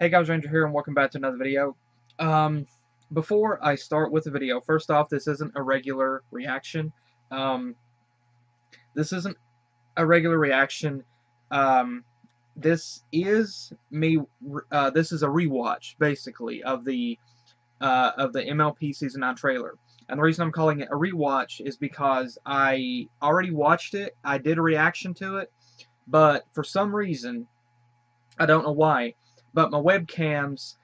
Hey guys, Ranger here, and welcome back to another video. Um, Before I start with the video, first off, this isn't a regular reaction. Um, this isn't a regular reaction. Um, this is me. This is a rewatch, basically, of the MLP Season 9 trailer. And the reason I'm calling it a rewatch is because I already watched it. I did a reaction to it, but for some reason, I don't know why, but my webcam's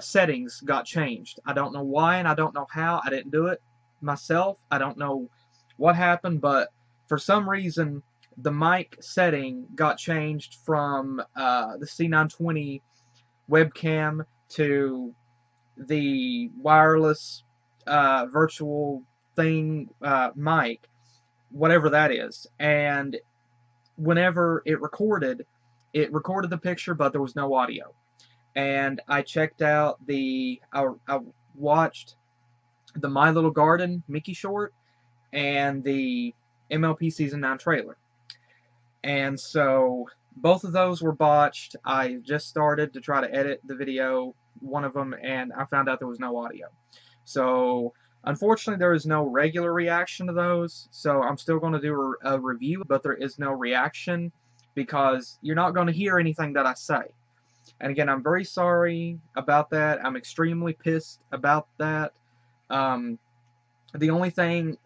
settings got changed. I don't know why and I don't know how. I didn't do it myself. I don't know what happened, but for some reason the mic setting got changed from the C920 webcam to the wireless virtual thing mic, whatever that is. And whenever it recorded the picture, but there was no audio. And I checked out I watched the My Little Garden Mickey short and the MLP Season 9 trailer. And so both of those were botched. I just started to try to edit the video, one of them, and I found out there was no audio. So unfortunately, there is no regular reaction to those, so I'm still going to do a review, but there is no reaction because you're not going to hear anything that I say. And again, I'm very sorry about that. I'm extremely pissed about that. The only thing,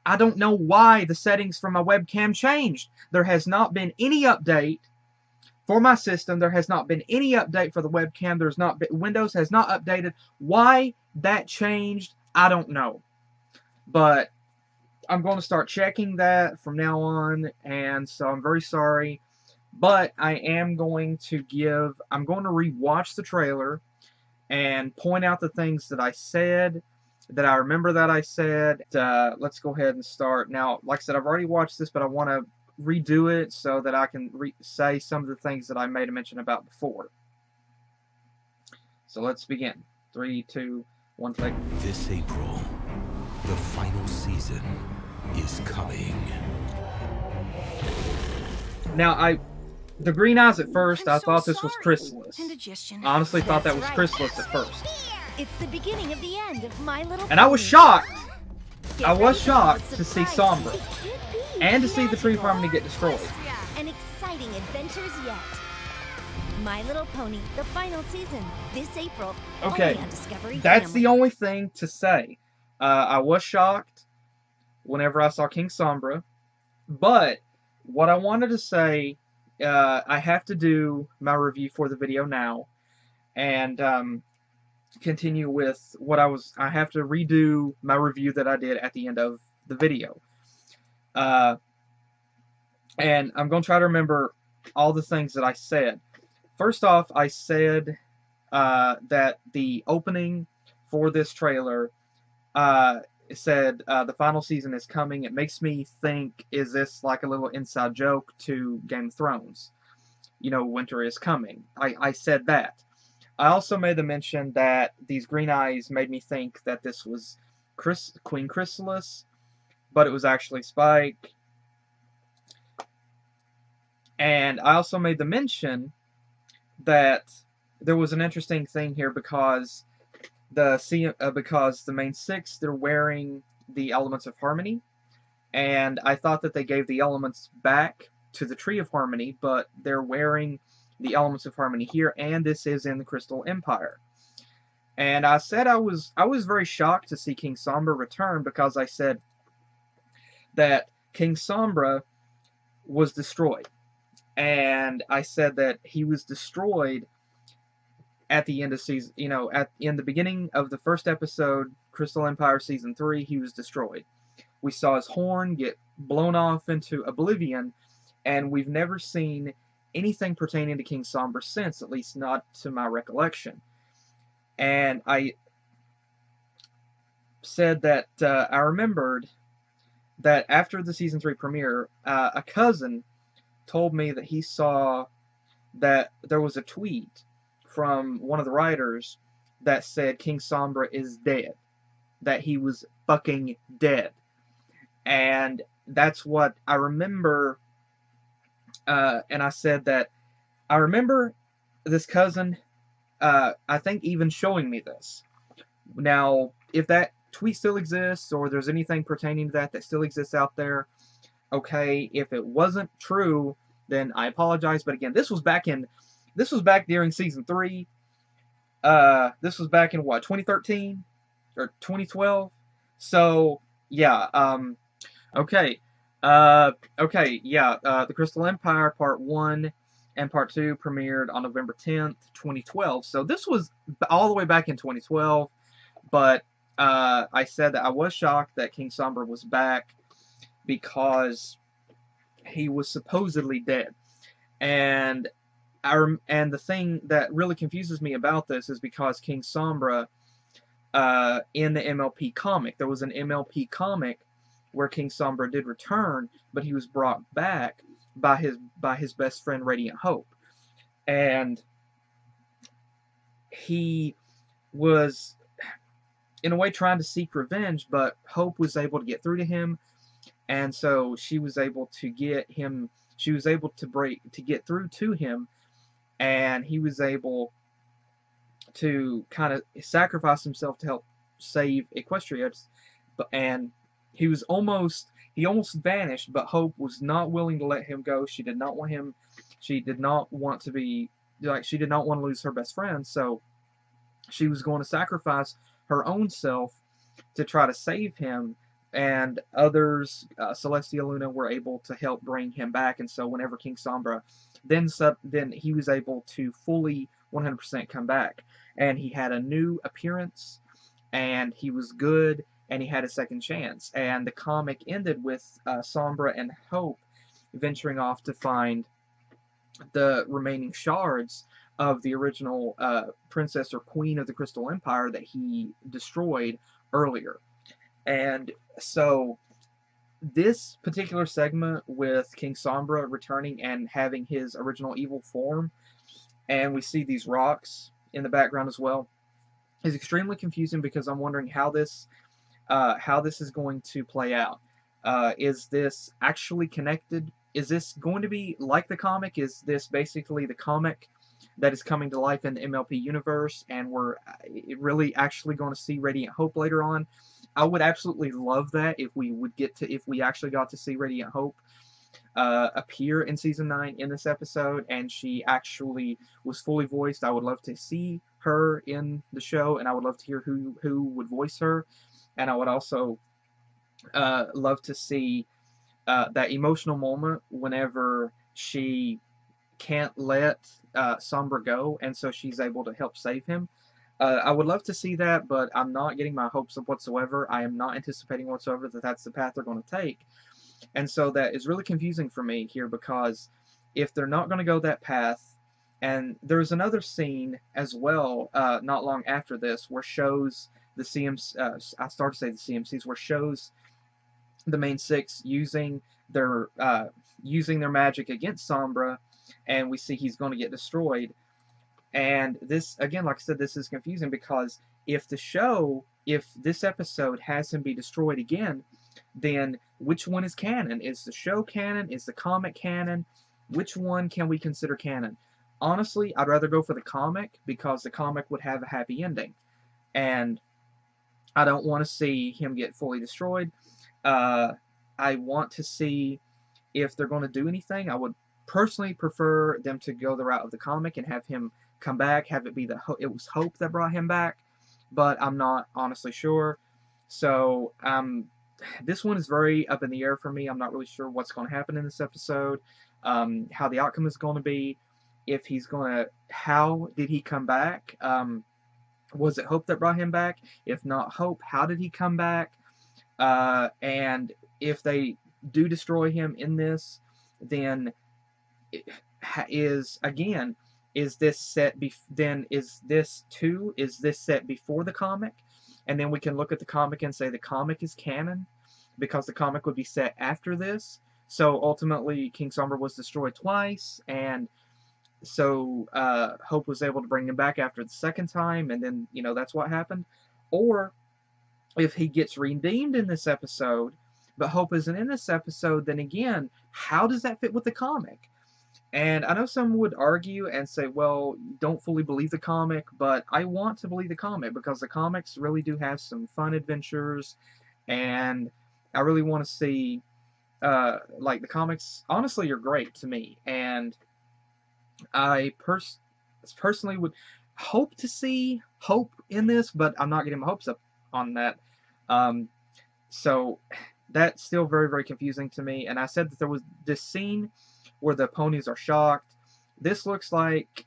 I don't know why the settings for my webcam changed. There has not been any update for my system. There has not been any update for the webcam. There's not been, Windows has not updated. Why that changed, I don't know. But I'm going to start checking that from now on, and so I'm very sorry. But I'm going to rewatch the trailer and point out the things that I said, that I remember that I said. Let's go ahead and start. Now, like I said, I've already watched this, but I want to redo it so that I can say some of the things that I made a mention about before. So let's begin. 3, 2, 1, click. This April, the final season is coming. Now, the green eyes at first, I thought this was Chrysalis. I honestly thought that was Chrysalis at first. It's the beginning of the end of My Little Pony. And I was shocked. I was shocked to see Sombra and to see the Tree of Harmony get destroyed. And exciting adventures yet. My Little Pony, the final season, this April. Okay, only on Discovery that's Family. the only thing to say. I was shocked whenever I saw King Sombra, but what I wanted to say, I have to do my review for the video now, and continue with what I have to redo my review that I did at the end of the video. And I'm going to try to remember all the things that I said. First off, I said that the opening for this trailer said the final season is coming. It makes me think, is this like a little inside joke to Game of Thrones? You know, winter is coming. I said that. I also made the mention that these green eyes made me think that this was Queen Chrysalis, but it was actually Spike. And I also made the mention that there was an interesting thing here because the main six, they're wearing the elements of harmony, and I thought that they gave the elements back to the Tree of Harmony, but they're wearing the elements of harmony here, and this is in the Crystal Empire. And I said I was very shocked to see King Sombra return, because I said that King Sombra was destroyed. And I said that he was destroyed at the end of season, in the beginning of the first episode, Crystal Empire Season 3, he was destroyed. We saw his horn get blown off into oblivion, and we've never seen anything pertaining to King Sombra since, at least not to my recollection. And I said that I remembered that after the Season 3 premiere, a cousin told me that he saw that there was a tweet from one of the writers that said King Sombra is dead, that he was fucking dead. And that's what I remember. And I said that I remember this cousin I think even showing me this. Now, if that tweet still exists, or there's anything pertaining to that still exists out there, okay. If it wasn't true, then I apologize. But again, this was back during season 3. This was back in what, 2013 or 2012? So yeah. Okay. Okay. Yeah. The Crystal Empire Part 1 and Part 2 premiered on November 10th, 2012. So this was all the way back in 2012. But I said that I was shocked that King Sombra was back because he was supposedly dead. And and the thing that really confuses me about this is because King Sombra, in the MLP comic, there was an MLP comic where King Sombra did return, but he was brought back by his best friend Radiant Hope, and he was in a way trying to seek revenge, but Hope was able to get through to him, and so she was able to get him. She was able to get through to him, and he was able to kind of sacrifice himself to help save Equestria, and he almost vanished, but Hope was not willing to let him go. She did not want him. She did not want to be like she did not want to lose her best friend, so she was going to sacrifice her own self to try to save him, and others, Celestia Luna, were able to help bring him back. And so whenever King Sombra then he was able to fully 100% come back, and he had a new appearance, and he was good, and he had a second chance. And the comic ended with Sombra and Hope venturing off to find the remaining shards of the original princess or queen of the Crystal Empire that he destroyed earlier. And so this particular segment with King Sombra returning and having his original evil form, and we see these rocks in the background as well, is extremely confusing because I'm wondering how this is going to play out. Is this actually connected? Is this going to be like the comic? Is this basically the comic that is coming to life in the MLP universe, and we're really actually going to see Radiant Hope later on? I would absolutely love that if we actually got to see Radiant Hope appear in season 9 in this episode, and she actually was fully voiced. I would love to see her in the show, and I would love to hear who would voice her, and I would also love to see that emotional moment whenever she can't let Sombra go, and so she's able to help save him. I would love to see that, but I'm not getting my hopes up whatsoever. I am not anticipating whatsoever that that's the path they're going to take. And so that is really confusing for me here, because if they're not going to go that path, and there's another scene as well, not long after this, where shows the CMC, I started to say the CMCs, where shows the main 6 using their magic against Sombra, and we see he's going to get destroyed. And this, again, like I said, this is confusing because if this episode has him be destroyed again, then which one is canon? Is the show canon? Is the comic canon? Which one can we consider canon? Honestly, I'd rather go for the comic, because the comic would have a happy ending. And I don't want to see him get fully destroyed. I want to see if they're going to do anything. I would personally prefer them to go the route of the comic and have him come back, have it be it was Hope that brought him back, but I'm not honestly sure. So this one is very up in the air for me. I'm not really sure what's going to happen in this episode, how the outcome is going to be, if he's going to, how did he come back? Was it Hope that brought him back? If not Hope, how did he come back? And if they do destroy him in this, then is this set is this set before the comic? And then we can look at the comic and say the comic is canon, because the comic would be set after this. So ultimately King Sombra was destroyed twice, and so Hope was able to bring him back after the second time, and then that's what happened. Or if he gets redeemed in this episode, but Hope isn't in this episode, then again, how does that fit with the comic? And I know some would argue and say, well, don't fully believe the comic, but I want to believe the comic because the comics really do have some fun adventures, and I really want to see, like, the comics, honestly, are great to me, and I personally would hope to see hope in this, but I'm not getting my hopes up on that. Um, so that's still very, very confusing to me. And I said that there was this scene where the ponies are shocked. This looks like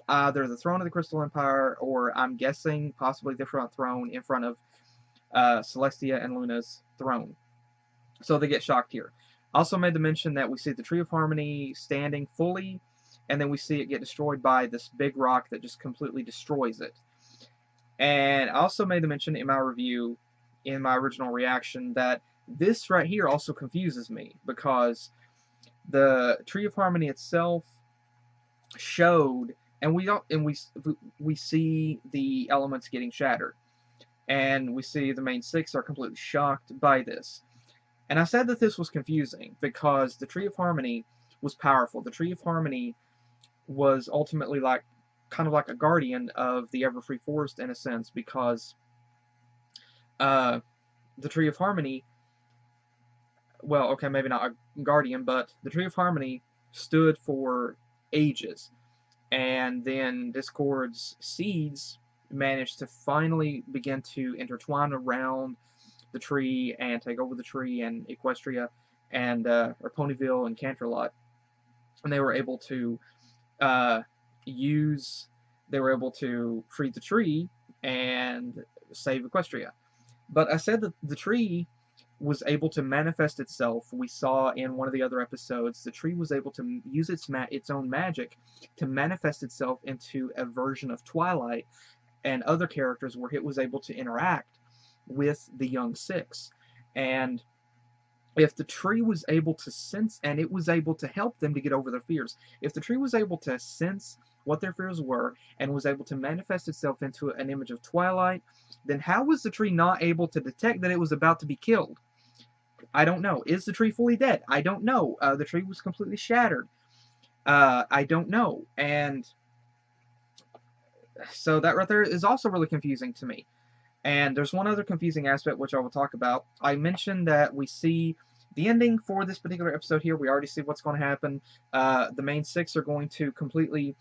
either the throne of the Crystal Empire, or I'm guessing possibly the front throne in front of Celestia and Luna's throne. So they get shocked here. Also made the mention that we see the Tree of Harmony standing fully, and then we see it get destroyed by this big rock that just completely destroys it. And I also made the mention in my review, in my original reaction, that this right here also confuses me because the Tree of Harmony itself showed, and we see the elements getting shattered, and we see the main six are completely shocked by this. And I said that this was confusing because the Tree of Harmony was powerful. The Tree of Harmony was ultimately like kind of like a guardian of the Everfree Forest in a sense, because the Tree of Harmony, well, okay, maybe not a guardian, but the Tree of Harmony stood for ages. And then Discord's seeds managed to finally begin to intertwine around the tree and take over the tree and Equestria and or Ponyville and Canterlot, and they were able to uh, use they were able to free the tree and save Equestria. But I said that the tree was able to manifest itself. We saw in one of the other episodes, the tree was able to use its own magic to manifest itself into a version of Twilight and other characters where it was able to interact with the young six. And if the tree was able to sense, and it was able to help them to get over their fears, if the tree was able to sense what their fears were and was able to manifest itself into an image of Twilight, then how was the tree not able to detect that it was about to be killed? I don't know. Is the tree fully dead? I don't know. The tree was completely shattered. I don't know. And so that right there is also really confusing to me. And there's one other confusing aspect which I will talk about. I mentioned that we see the ending for this particular episode here. We already see what's going to happen. The main six are going to completely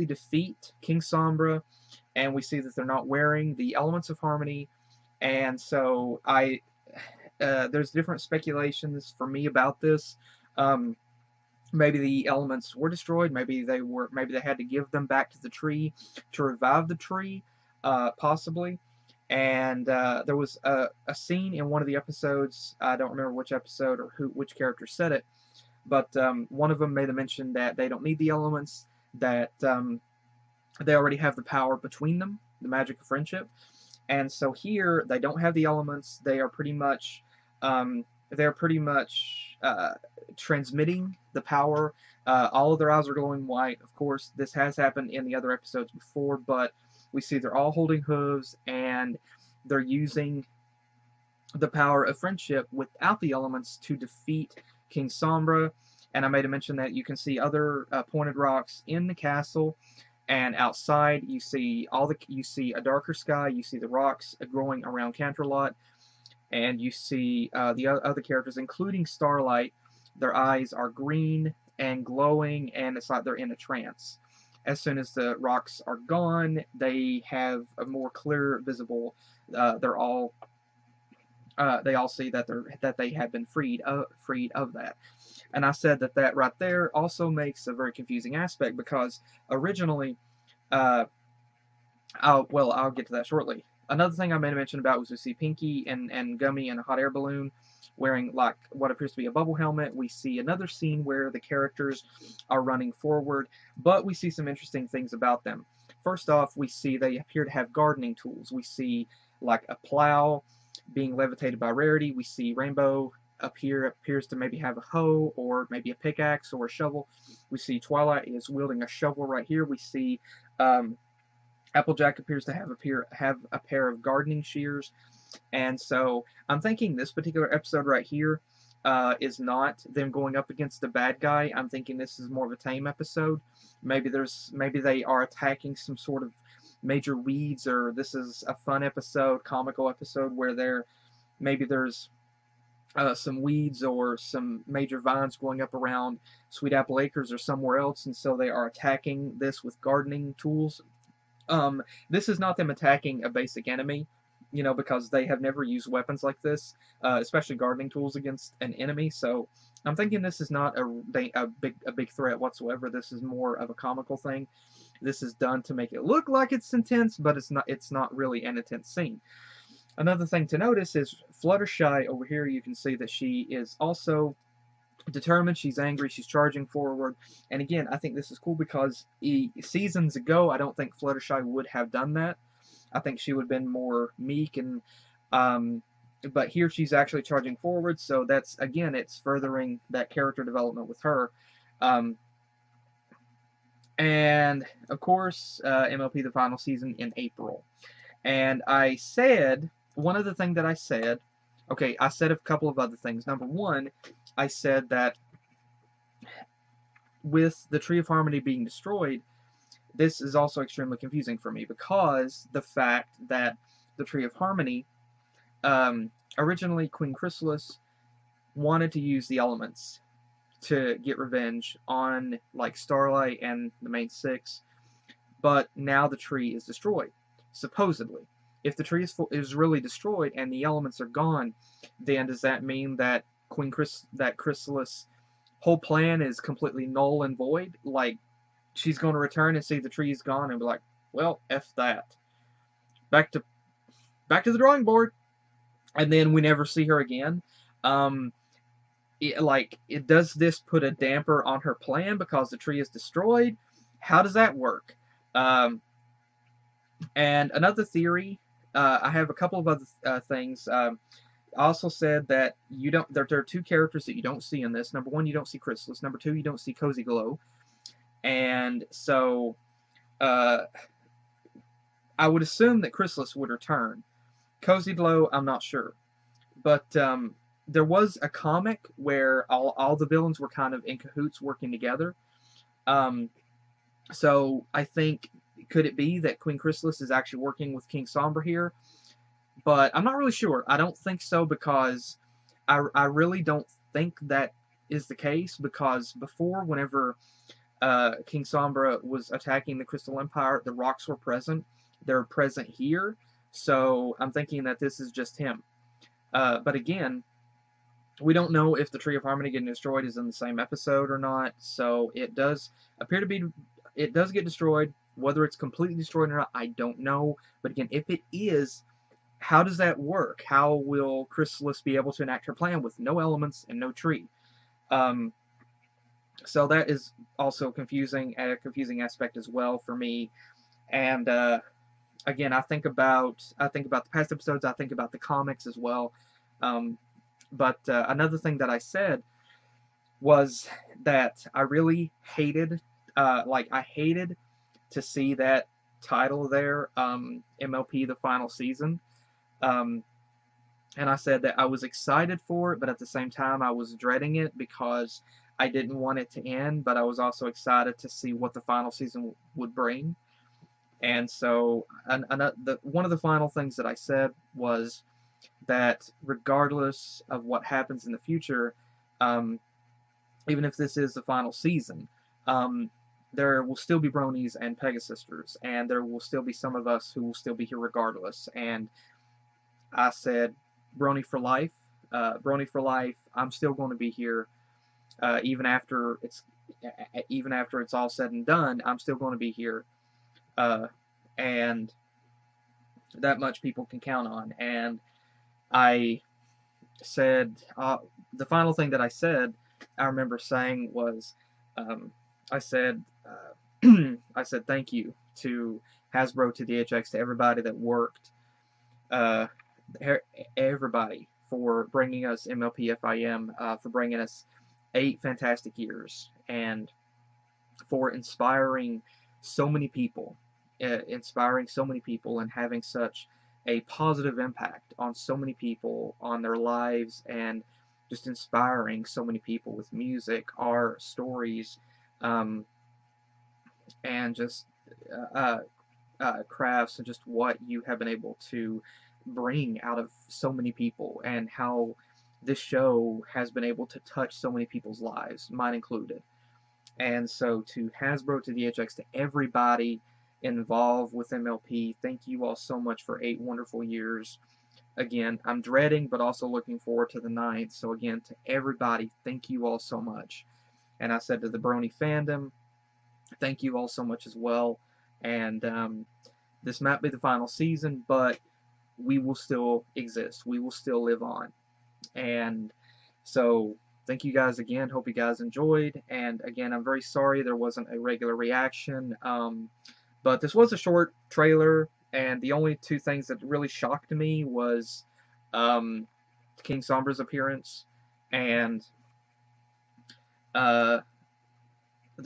defeat King Sombra, and we see that they're not wearing the elements of harmony. And so there's different speculations for me about this. Maybe the elements were destroyed. Maybe they had to give them back to the tree to revive the tree, possibly. And there was a scene in one of the episodes. I don't remember which episode or which character said it, but one of them made a mention that they don't need the elements. That they already have the power between them, the magic of friendship. And so here they don't have the elements. They are pretty much transmitting the power. All of their eyes are glowing white. Of course, this has happened in the other episodes before, but we see they're all holding hooves and they're using the power of friendship without the elements to defeat King Sombra. And I made a mention that you can see other pointed rocks in the castle, and outside you see a darker sky. You see the rocks growing around Canterlot, and you see the other characters, including Starlight. Their eyes are green and glowing, and it's like they're in a trance. As soon as the rocks are gone, they have a more clear visible. They all see that they have been freed of that. And I said that right there also makes a very confusing aspect, because originally, I'll get to that shortly. Another thing I made a mention about was we see Pinky and Gummy in a hot air balloon wearing like what appears to be a bubble helmet. We see another scene where the characters are running forward, but we see some interesting things about them. First off, we see they appear to have gardening tools. We see like a plow being levitated by Rarity. We see Rainbow appears to maybe have a hoe or maybe a pickaxe or a shovel. We see Twilight is wielding a shovel right here. We see Applejack appears to have a pair of gardening shears. And so I'm thinking this particular episode right here, is not them going up against the bad guy. I'm thinking this is more of a tame episode. Maybe they are attacking some sort of major weeds, or this is a fun episode, comical episode where there's some weeds or some major vines growing up around Sweet Apple Acres or somewhere else, and so they are attacking this with gardening tools. This is not them attacking a basic enemy, because they have never used weapons like this, especially gardening tools against an enemy. So I'm thinking this is not a big threat whatsoever. This is more of a comical thing. This is done to make it look like it's intense, but it's not. It's not really an intense scene. Another thing to notice is Fluttershy over here. You can see that she is also determined. She's angry. She's charging forward. And again, I think this is cool because seasons ago, I don't think Fluttershy would have done that. I think she would have been more meek, but here she's actually charging forward. So that's, again, it's furthering that character development with her. And of course, MLP the final season in April. And I said, one other thing that I said, okay, I said a couple of other things. Number one, I said that with the Tree of Harmony being destroyed, this is also extremely confusing for me, because the fact that the Tree of Harmony, originally Queen Chrysalis wanted to use the elements to get revenge on, like, Starlight and the main six, but now the tree is destroyed, supposedly. If the tree is really destroyed and the elements are gone, then does that mean that Chrysalis' whole plan is completely null and void? Like, she's going to return and see the tree is gone and be like, well, F that. Back to the drawing board. And then we never see her again. Does this put a damper on her plan because the tree is destroyed? How does that work? And another theory, I have a couple of other things. I also said that there are two characters that you don't see in this. Number one, you don't see Chrysalis. Number two, you don't see Cozy Glow. And so I would assume that Chrysalis would return. Cozy Glow, I'm not sure. But there was a comic where all the villains were kind of in cahoots working together. So I think, could it be that Queen Chrysalis is actually working with King Sombra here? But I'm not really sure. I don't think so, because I really don't think that is the case, because before, whenever King Sombra was attacking the Crystal Empire, the rocks were present. They're present here, so I'm thinking that this is just him. But again, we don't know if the Tree of Harmony getting destroyed is in the same episode or not, so it does appear to be, it does get destroyed. Whether it's completely destroyed or not, I don't know. But again, if it is, how does that work? How will Chrysalis be able to enact her plan with no elements and no tree? So that is also a confusing aspect as well for me. And again, I think about the past episodes. I think about the comics as well. But another thing that I said was that I really hated, I hated to see that title there, MLP the final season. And I said that I was excited for it, but at the same time I was dreading it because I didn't want it to end, but I was also excited to see what the final season would bring. And so one of the final things that I said was that regardless of what happens in the future, even if this is the final season, there will still be Bronies and Pegasisters, and there will still be some of us who will still be here regardless. And I said, Brony for life. Brony for life. I'm still going to be here, even after it's all said and done. I'm still going to be here, and that much people can count on. And I said, the final thing that I said, I remember saying was, I said thank you to Hasbro, to DHX, to everybody that worked, everybody for bringing us MLP FIM, for bringing us 8 fantastic years, and for inspiring so many people, and having such a positive impact on so many people, on their lives, and just inspiring so many people with music, art, stories, um, and just uh, crafts, and just what you have been able to bring out of so many people, and how this show has been able to touch so many people's lives, mine included. And so to Hasbro, to DHX, to everybody involved with MLP, thank you all so much for 8 wonderful years. Again, I'm dreading, but also looking forward to the 9th. So again, to everybody, thank you all so much. And I said to the Brony fandom, thank you all so much as well. And this might be the final season, but we will still exist. We will still live on. And so thank you guys again. Hope you guys enjoyed. And again, I'm very sorry there wasn't a regular reaction. But this was a short trailer, and the only 2 things that really shocked me was King Sombra's appearance and the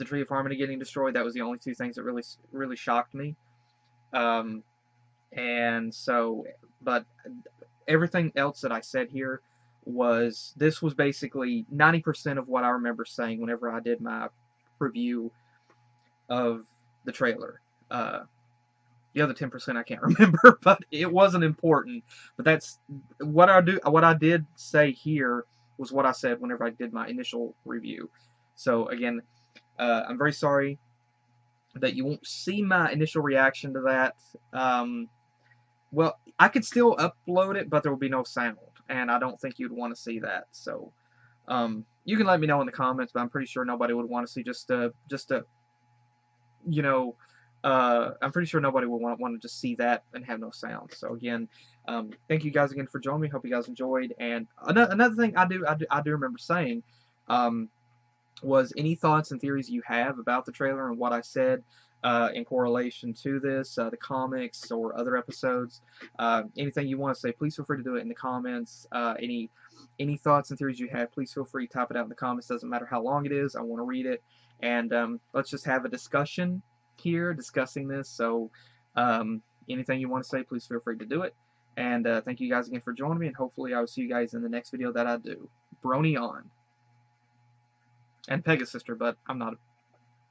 Tree of Harmony getting destroyed. That was the only 2 things that really shocked me. And so, but everything else that I said here this was basically 90% of what I remember saying whenever I did my review of the trailer. The other 10% I can't remember, but it wasn't important. But that's what I did say here was what I said whenever I did my initial review. So again, I'm very sorry that you won't see my initial reaction to that. Well, I could still upload it, but there will be no sound, and I don't think you'd want to see that. So you can let me know in the comments, but I'm pretty sure nobody would want to see just a you know, I'm pretty sure nobody would want to just see that and have no sound. So again, thank you guys again for joining me. Hope you guys enjoyed. And another thing I do remember saying was any thoughts and theories you have about the trailer and what I said in correlation to this, the comics or other episodes. Anything you want to say, please feel free to do it in the comments. Any thoughts and theories you have, please feel free to type it out in the comments. Doesn't matter how long it is. I want to read it. And let's just have a discussion here discussing this. So anything you want to say, please feel free to do it. And thank you guys again for joining me, and hopefully I will see you guys in the next video that I do. Brony on. And Pegasister, but I'm not a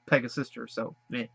Pegasister, so meh.